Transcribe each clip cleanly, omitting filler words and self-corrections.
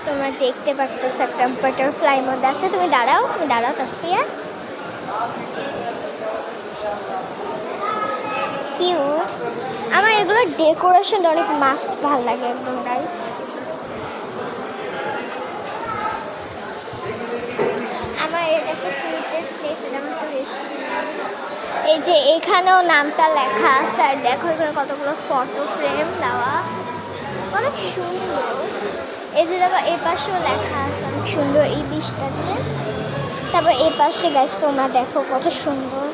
তোমরা দেখতে পারতেছো একটা বাটারফ্লাই মধ্যে আছে। তুমি দাঁড়াও তাসফিয়া। কিউট। আমার এগুলো ডেকোরেশন অনেক মাস্ট ভালো লাগে একদম গাইস। আমার এটা একটা টুরিস্ট প্লেস, এটা আমার টুরিস্ট। এই যে এখানেও নামটা লেখা আছে, আর দেখো এখানে কতগুলো ফটো ফ্রেম দেওয়া, অনেক সুন্দর। এই যে দেখো এই পাশেও লেখা আছে অনেক সুন্দর এই বিষটা দিয়ে। তারপর এই পাশে গাছ তোমরা দেখো কত সুন্দর,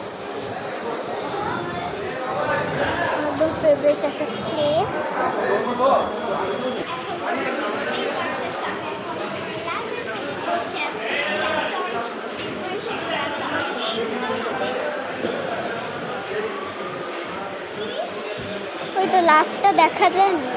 একদম ফেভারিট একটা প্লেস। ওই তো লাস্টটা দেখা যায় না।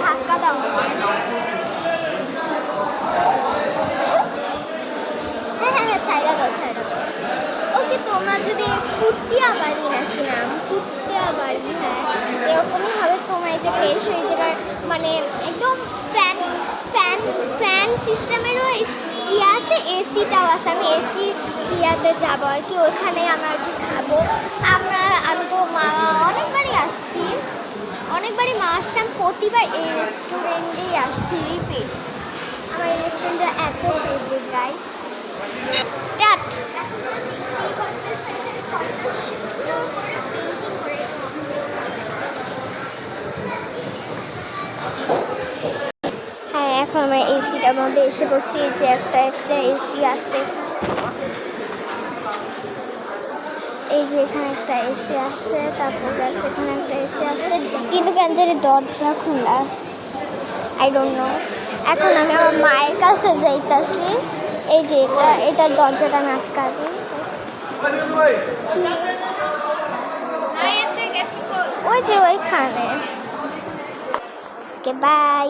ধাক্কা দাও। হ্যাঁ ছাইড়া দাও। ওকে, তোমরা যদি ফুটিয়া বাড়ি নাকি নাম ফুটিয়া বাড়ি, হ্যাঁ এরকমই হবে। তোমরা এই যে বেশ এই জায়গায় মানে একদম ফ্যান সিস্টেমেরও ইয়ে আছে, এসিটাও আছে। আমি এসি ইয়াতে যাবো আর কি, ওইখানে আমরা আর কি খাবো। আমি তো অনেকবারই আসতাম, প্রতিবার এই রেস্টুরেন্টেই আসছি রিপিট। আমার এই রেস্টুরেন্টটা এত ফেভারিট গাইস। স্টার্ট। হ্যাঁ, এখন আমরা এসিটার মধ্যে এসে বসছি। যে একটা এসি আছে, এই যে এখানে একটা এসি আছে, তারপর এখানে একটা এসি আছে, কিন্তু ক্যান্সারের দরজা খোলা। I don't know. এখন আমি আমার মায়ের কাছে যাইতাছি। এই যে এটার দরজাটা আমি আটকা দিই। ওই যে ওইখানে। Okay bye.